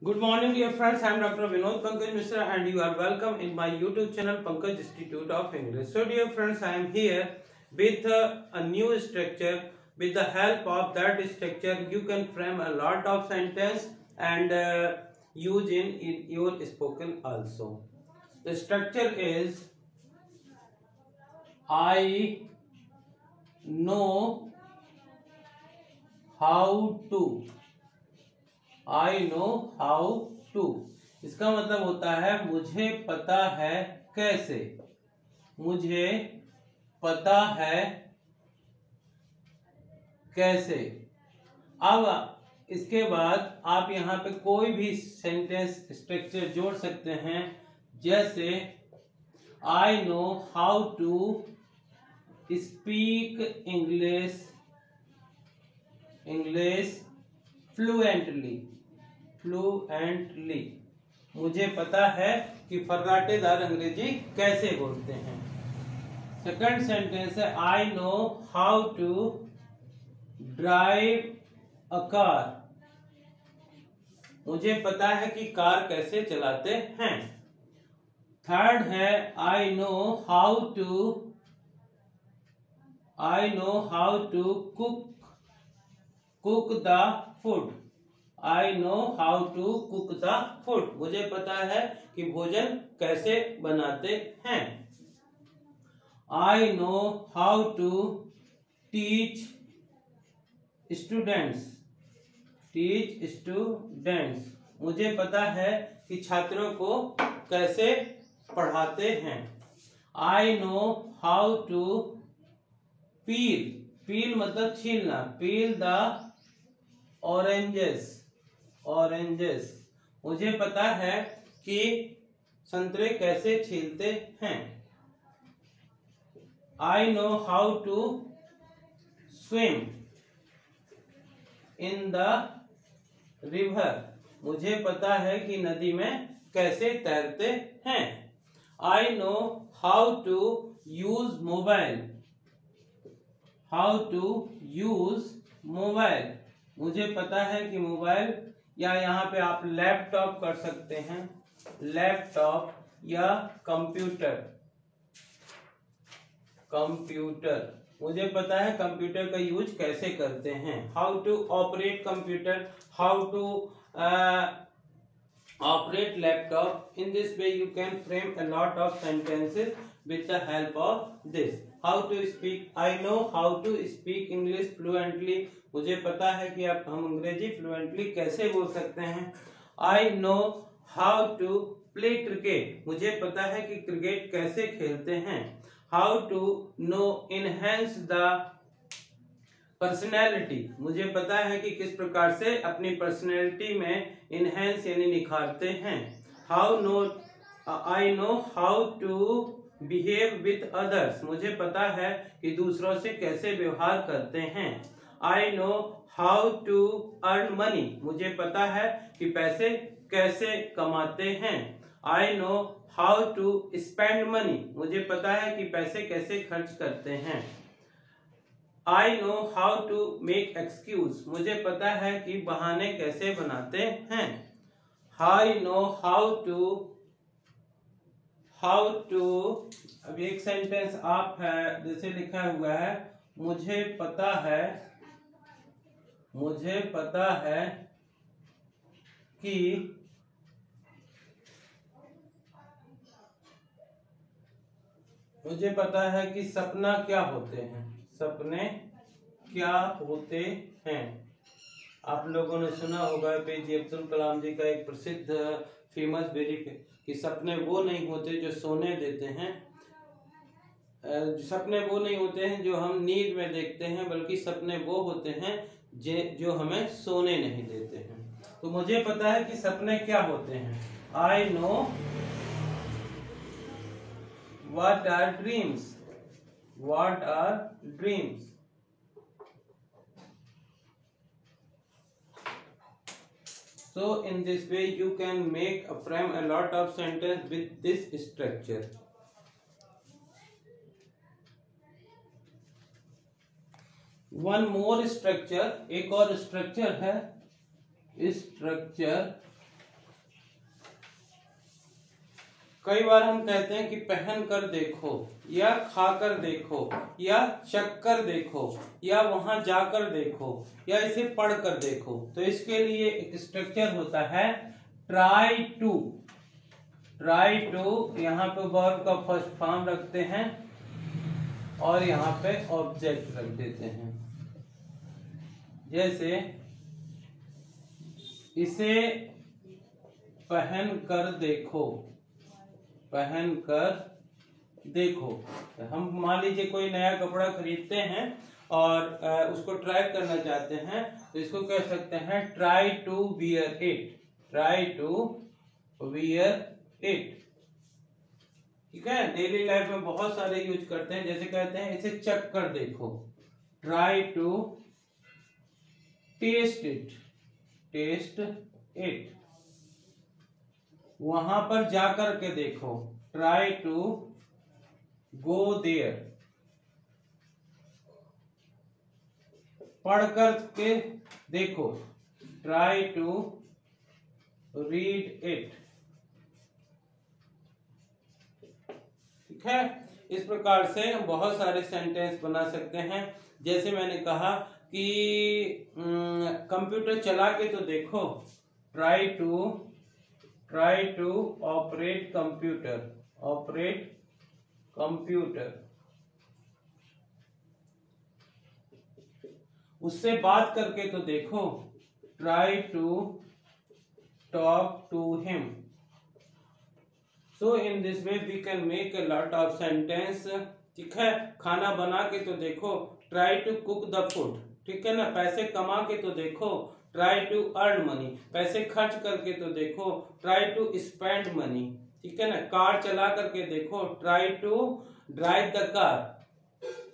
Good morning, dear friends. I am Dr. Vinod Pankaj Mishra, and you are welcome in my YouTube channel Pankaj Institute of English. So, dear friends, I am here with a new structure. With the help of that structure, you can frame a lot of sentence and use in your spoken also. The structure is I know how to. I know how to. इसका मतलब होता है मुझे पता है कैसे। मुझे पता है कैसे। अब इसके बाद आप यहाँ पे कोई भी सेंटेंस स्ट्रक्चर जोड़ सकते हैं, जैसे I know how to speak English fluently. मुझे पता है कि फर्राटेदार अंग्रेजी कैसे बोलते हैं। सेकंड सेंटेंस है I know how to drive a car. मुझे पता है कि कार कैसे चलाते हैं। थर्ड है I know how to cook the food. I know how to cook the food. मुझे पता है कि भोजन कैसे बनाते हैं। I know how to teach students. मुझे पता है कि छात्रों को कैसे पढ़ाते हैं। I know how to peel मतलब छीलना। Peel the oranges. मुझे पता है कि संतरे कैसे छीलते हैं। I know how to swim in the river. मुझे पता है कि नदी में कैसे तैरते हैं। I know how to use mobile. मुझे पता है कि मोबाइल, या यहाँ पे आप लैपटॉप कर सकते हैं, लैपटॉप या कंप्यूटर। मुझे पता है कंप्यूटर का यूज कैसे करते हैं। How to operate computer, how to operate laptop. In this way you can frame a lot of sentences with the help of this. How to speak. I know how to speak English fluently. मुझे पता है कि हम अंग्रेजी fluently कैसे बोल सकते हैं। I know how to play cricket. मुझे पता है कि क्रिकेट कैसे खेलते हैं। How to know enhance the personality. मुझे पता है कि किस प्रकार से अपनी पर्सनैलिटी में इनहेंस यानी निखारते हैं। I know how to behave with others. मुझे पता है कि दूसरों से कैसे व्यवहार करते हैं। I know how to earn money. मुझे पता है कि पैसे कैसे कमाते हैं। I know how to spend money. मुझे पता है कि पैसे कैसे खर्च करते हैं। I know how to make excuse. मुझे पता है कि बहाने कैसे बनाते हैं। आई नो हाउ टू अब एक सेंटेंस आप है, जैसे लिखा हुआ है मुझे पता है कि सपना क्या होते हैं। सपने क्या होते हैं। आप लोगों ने सुना होगा एपीजे अब्दुल कलाम जी का एक प्रसिद्ध फेमस वेरी कि सपने वो नहीं होते जो सोने देते हैं। सपने वो नहीं होते हैं जो हम नींद में देखते हैं, बल्कि सपने वो होते हैं जो हमें सोने नहीं देते हैं। तो मुझे पता है कि सपने क्या होते हैं। I know what are dreams. So in this way you can frame a lot of sentence with this structure. One more structure, एक और structure है। structure कई बार हम कहते हैं कि पहन कर देखो, या खाकर देखो, या चखकर देखो, या वहां जाकर देखो, या इसे पढ़कर देखो। तो इसके लिए एक स्ट्रक्चर होता है ट्राई टू। ट्राई टू, यहाँ पे वर्ब का फर्स्ट फॉर्म रखते हैं और यहाँ पे ऑब्जेक्ट रख देते हैं। जैसे इसे पहन कर देखो, पहन कर देखो। हम मान लीजिए कोई नया कपड़ा खरीदते हैं और उसको ट्राई करना चाहते हैं, तो इसको कह सकते हैं try to wear it. Try to wear it. ठीक है, डेली लाइफ में बहुत सारे यूज करते हैं। जैसे कहते हैं इसे चख कर देखो, try to taste it, taste it. वहां पर जाकर के देखो, ट्राई टू गो देयर। पढ़ कर के देखो, ट्राई टू रीड इट। ठीक है, इस प्रकार से हम बहुत सारे सेंटेंस बना सकते हैं। जैसे मैंने कहा कि कंप्यूटर चला के तो देखो, try to operate computer, operate computer. उससे बात करके तो देखो, try to talk to him. So in this way we can make a lot of sentence. ठीक है, खाना बना के तो देखो, try to cook the food. ठीक है ना, पैसे कमा के तो देखो, ट्राई टू अर्न मनी। पैसे खर्च करके तो देखो, ट्राई टू स्पेंड मनी। ठीक है ना, कार चला करके देखो, try to drive the car.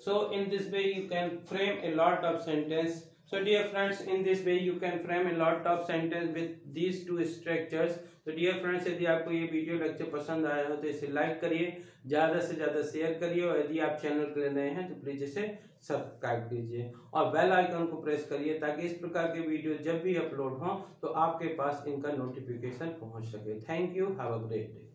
So in this way you can frame a lot of sentence. So dear friends, in this way you can frame a lot of sentence with these two structures. तो dear friends, यदि आपको ये video lecture पसंद आया हो तो इसे like करिए, ज़्यादा से ज़्यादा शेयर करिए, और यदि आप चैनल के लिए नए हैं तो प्लीज़ इसे सब्सक्राइब कीजिए और बेल आइकन को प्रेस करिए, ताकि इस प्रकार के वीडियो जब भी अपलोड हों तो आपके पास इनका नोटिफिकेशन पहुंच सके। Thank you, have a great day.